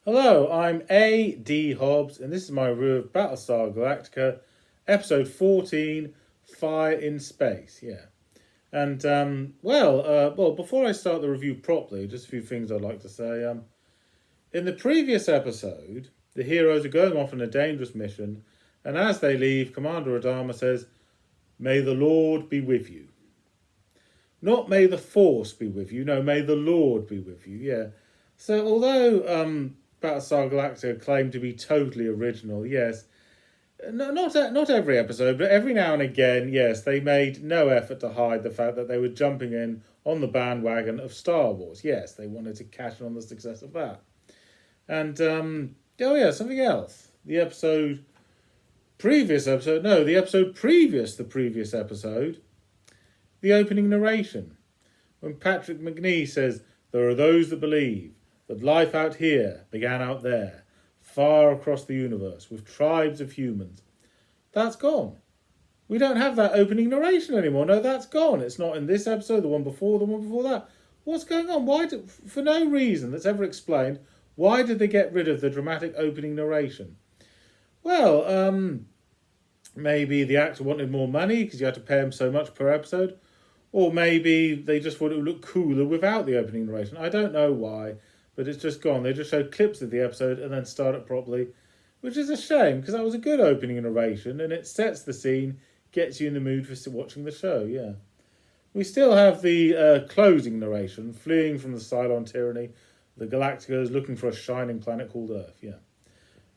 Hello, I'm AD Hobbs, and this is my review of Battlestar Galactica, episode 14, Fire in Space. Yeah. And, before I start the review properly, just a few things I'd like to say. In the previous episode, the heroes are going off on a dangerous mission, and as they leave, Commander Adama says, "May the Lord be with you." Not "May the Force be with you," no, "May the Lord be with you," yeah. So, although Battlestar Galactica claimed to be totally original, yes, not every episode, but every now and again, yes, they made no effort to hide the fact that they were jumping in on the bandwagon of Star Wars. Yes, they wanted to cash in on the success of that. And, something else. The episode previous, the previous episode, the opening narration, when Patrick McNee says, "There are those that believe that life out here began out there, far across the universe, with tribes of humans." That's gone. We don't have that opening narration anymore. No, that's gone. It's not in this episode, the one before that. What's going on? For no reason that's ever explained, why did they get rid of the dramatic opening narration? Well, maybe the actor wanted more money because you had to pay him so much per episode. Or maybe they just thought it would look cooler without the opening narration. I don't know why, but it's just gone. They just showed clips of the episode and then start it properly, which is a shame because that was a good opening narration and it sets the scene, gets you in the mood for watching the show, yeah. We still have the closing narration, fleeing from the Cylon tyranny. The Galactica is looking for a shining planet called Earth, yeah.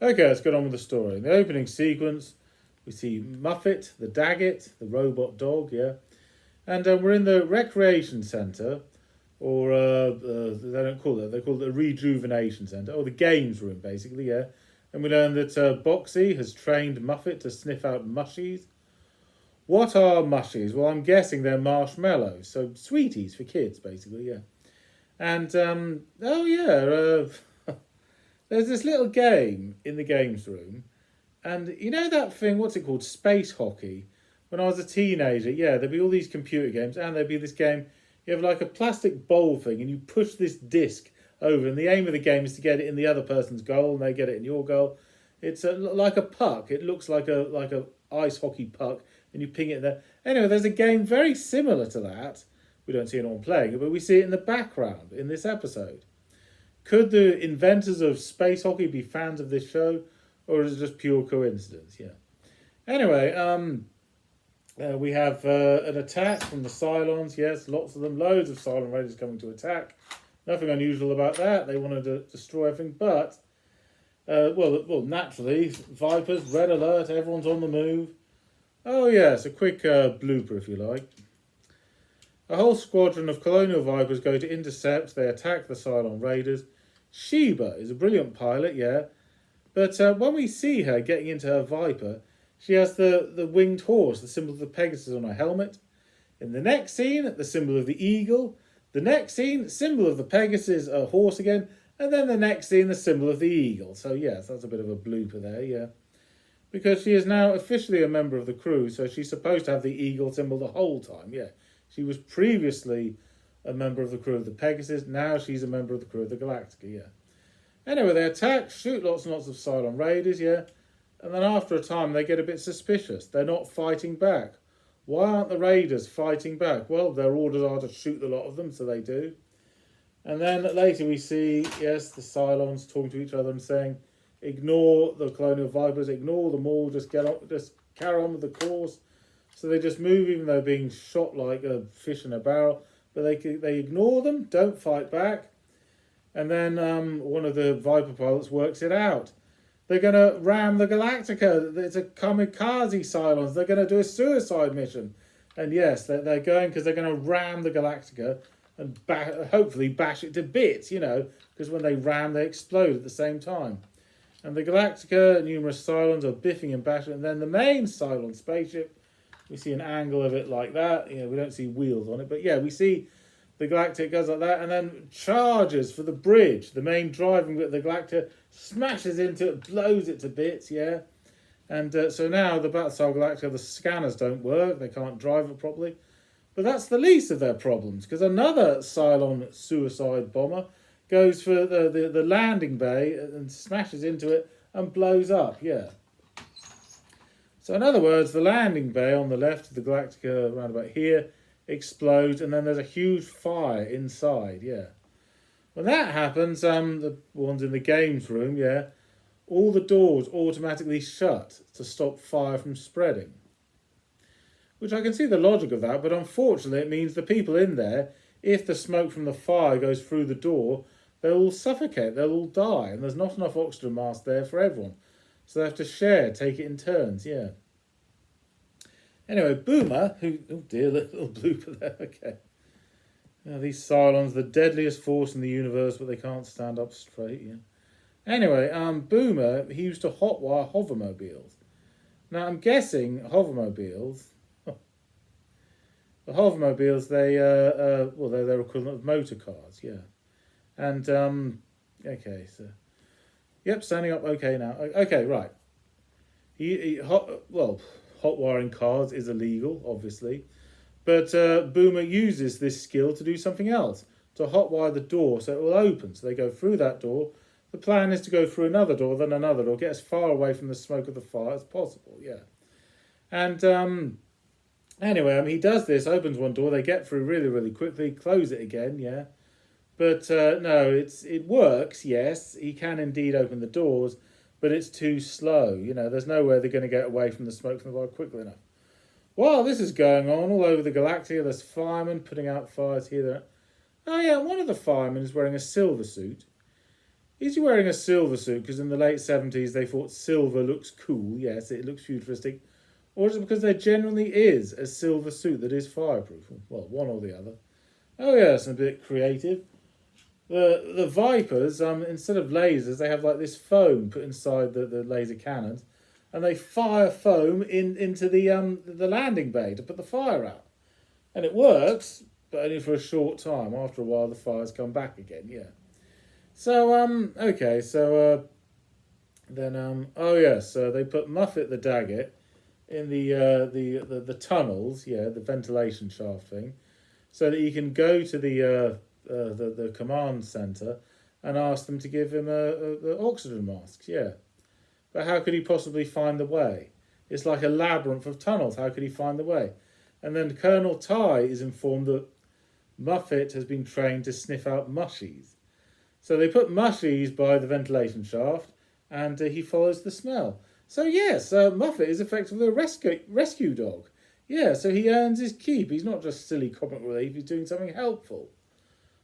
Okay, let's get on with the story. In the opening sequence, we see Muffet, the Daggett, the robot dog, yeah. And we're in the recreation centre, or they don't call it, they call it the rejuvenation centre, or the games room, basically, yeah. And we learn that Boxy has trained Muffet to sniff out mushies. What are mushies? Well, I'm guessing they're marshmallows, so sweeties for kids, basically, yeah. And, there's this little game in the games room, and you know that thing, what's it called, space hockey? When I was a teenager, yeah, there'd be all these computer games, and there'd be this game, you have like a plastic bowl thing, and you push this disc over, and the aim of the game is to get it in the other person's goal, and they get it in your goal. It's like a puck. It looks like a ice hockey puck, and you ping it there. Anyway, there's a game very similar to that. We don't see anyone playing it, but we see it in the background in this episode. Could the inventors of space hockey be fans of this show, or is it just pure coincidence? Yeah. Anyway, we have an attack from the Cylons. Yes, lots of them. Loads of Cylon raiders coming to attack. Nothing unusual about that. They wanted to destroy everything. But, naturally, Vipers, red alert, everyone's on the move. Oh, yes, a quick blooper, if you like. A whole squadron of Colonial Vipers go to intercept. They attack the Cylon raiders. Sheba is a brilliant pilot, yeah. But when we see her getting into her Viper, she has the winged horse, the symbol of the Pegasus on her helmet. In the next scene, the symbol of the eagle. The next scene, symbol of the Pegasus, a horse again. And then the next scene, the symbol of the eagle. So yes, that's a bit of a blooper there, yeah. Because she is now officially a member of the crew, so she's supposed to have the eagle symbol the whole time, yeah. She was previously a member of the crew of the Pegasus. Now she's a member of the crew of the Galactica, yeah. Anyway, they attack, shoot lots and lots of Cylon raiders, yeah. And then after a time, they get a bit suspicious. They're not fighting back. Why aren't the raiders fighting back? Well, their orders are to shoot a lot of them, so they do. And then later we see, yes, the Cylons talking to each other and saying, ignore the Colonial Vipers, ignore them all, just carry on with the course. So they just move, even though being shot like a fish in a barrel. But they ignore them, don't fight back. And then one of the Viper pilots works it out. They're going to ram the Galactica. It's a kamikaze Cylons. They're going to do a suicide mission. And yes, they're going because they're going to ram the Galactica and hopefully bash it to bits, because when they ram, they explode at the same time. And the Galactica, numerous Cylons are biffing and bashing. And then the main Cylon spaceship, we see an angle of it like that. We don't see wheels on it. But yeah, we see the Galactica goes like that and then charges for the bridge. The main driving bit of the Galactica smashes into it, blows it to bits, yeah. And so now the Battlestar Galactica, the scanners don't work. They can't drive it properly. But that's the least of their problems, because another Cylon suicide bomber goes for the landing bay and smashes into it and blows up, yeah. So in other words, the landing bay on the left of the Galactica around about here explodes, and then there's a huge fire inside, yeah. When that happens, the ones in the games room, yeah, all the doors automatically shut to stop fire from spreading. Which I can see the logic of that, but unfortunately it means the people in there, if the smoke from the fire goes through the door, they'll all suffocate, they'll all die, and there's not enough oxygen mask there for everyone. So they have to share, take it in turns, yeah. Anyway, Boomer, who... Oh dear, little blooper there, okay. These Cylons, the deadliest force in the universe, but they can't stand up straight, yeah. Anyway, Boomer, he used to hotwire hovermobiles. Now, I'm guessing hovermobiles... The hovermobiles, they're their equivalent of motor cars, yeah. And, okay, so... Yep, standing up, okay now. Okay, right. Hotwiring cars is illegal, obviously. But Boomer uses this skill to do something else. To hotwire the door so it will open. So they go through that door. The plan is to go through another door, then another door. Get as far away from the smoke of the fire as possible, yeah. And anyway, he does this, opens one door. They get through really, really quickly. Close it again, yeah. But no, it works, yes. He can indeed open the doors, but it's too slow. You know, there's no way they're going to get away from the smoke from the fire quickly enough. While this is going on, all over the Galactica, there's firemen putting out fires here. There. Oh yeah, one of the firemen is wearing a silver suit. Is he wearing a silver suit because in the late 70s they thought silver looks cool? Yes, it looks futuristic. Or is it because there generally is a silver suit that is fireproof? Well, one or the other. Oh yes, a bit creative. The Vipers, instead of lasers, they have like this foam put inside the laser cannons, and they fire foam into the landing bay to put the fire out. And it works, but only for a short time. After a while, the fires come back again, yeah. So, okay, so then, oh yes, so they put Muffet the Daggett in the tunnels, yeah, the ventilation shaft thing, so that you can go to the command centre and ask them to give him the oxygen masks, yeah. But how could he possibly find the way? It's like a labyrinth of tunnels. How could he find the way? And then Colonel Ty is informed that Muffet has been trained to sniff out mushies. So they put mushies by the ventilation shaft, and he follows the smell. So yes, Muffet is effectively a rescue dog. Yeah, so he earns his keep. He's not just silly comic relief. He's doing something helpful.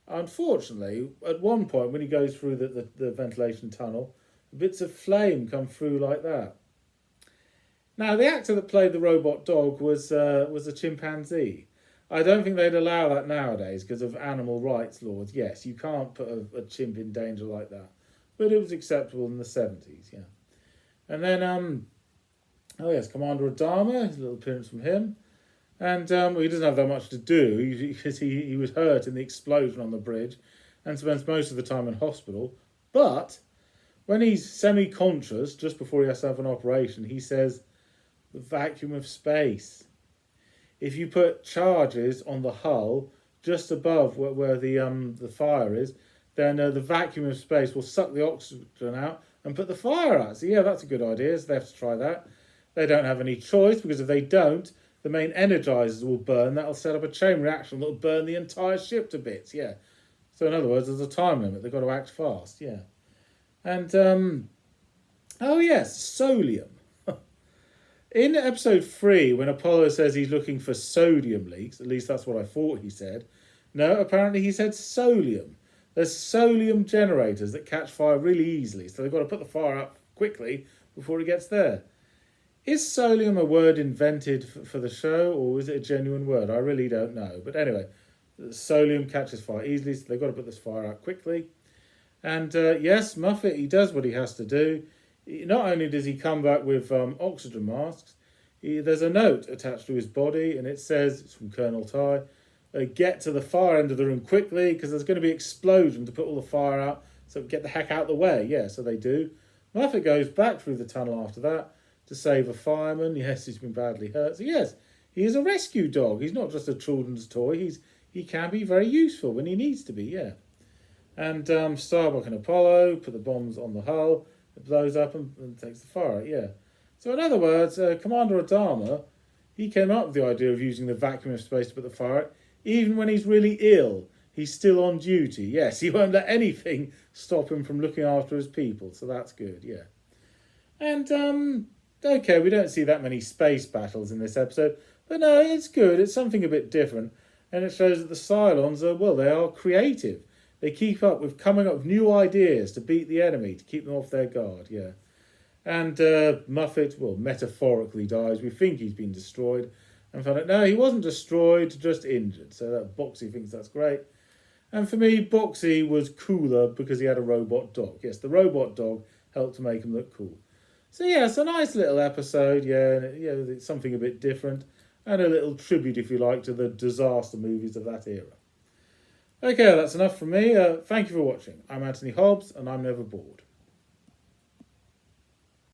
Unfortunately, at one point when he goes through the ventilation tunnel, bits of flame come through like that. Now, the actor that played the robot dog was a chimpanzee. I don't think they'd allow that nowadays because of animal rights laws. Yes, you can't put a chimp in danger like that. But it was acceptable in the 70s, yeah. And then, oh yes, Commander Adama, his little appearance from him. And he doesn't have that much to do because he was hurt in the explosion on the bridge and spends most of the time in hospital. But when he's semi-conscious, just before he has to have an operation, he says, the vacuum of space. If you put charges on the hull just above where the fire is, then the vacuum of space will suck the oxygen out and put the fire out. So yeah, that's a good idea. So they have to try that. They don't have any choice because if they don't, the main energizers will burn. That'll set up a chain reaction that'll burn the entire ship to bits. Yeah. So in other words, there's a time limit. They've got to act fast. Yeah. And oh yes, solium. In episode 3, when Apollo says he's looking for sodium leaks, at least that's what I thought he said. No, apparently he said solium. There's solium generators that catch fire really easily, so they've got to put the fire out quickly before it gets there. Is solium a word invented for the show, or is it a genuine word? I really don't know. But anyway, solium catches fire easily, so they've got to put this fire out quickly. And yes, Muffet, he does what he has to do. Not only does he come back with oxygen masks, there's a note attached to his body, and it says, it's from Colonel Ty, get to the far end of the room quickly, because there's going to be explosion to put all the fire out, so get the heck out of the way. Yeah, so they do. Muffet goes back through the tunnel after that to save a fireman. Yes, he's been badly hurt. So yes, he is a rescue dog. He's not just a children's toy. He can be very useful when he needs to be, yeah. And Starbuck and Apollo put the bombs on the hull, it blows up and takes the fire out, yeah. So in other words, Commander Adama, he came up with the idea of using the vacuum of space to put the fire out, even when he's really ill. He's still on duty. Yes, he won't let anything stop him from looking after his people, so that's good, yeah. And, okay, we don't see that many space battles in this episode, but no, it's good. It's something a bit different, and it shows that the Cylons are, well, they are creative. They keep up with coming up with new ideas to beat the enemy, to keep them off their guard, yeah. And Muffet, well, metaphorically dies. We think he's been destroyed. And found out, no, he wasn't destroyed, just injured. So that Boxy thinks that's great. And for me, Boxy was cooler because he had a robot dog. Yes, the robot dog helped to make him look cool. So yeah, it's a nice little episode, yeah, it's something a bit different. And a little tribute, if you like, to the disaster movies of that era. Okay, that's enough from me. Thank you for watching. I'm Anthony Hobbs, and I'm never bored.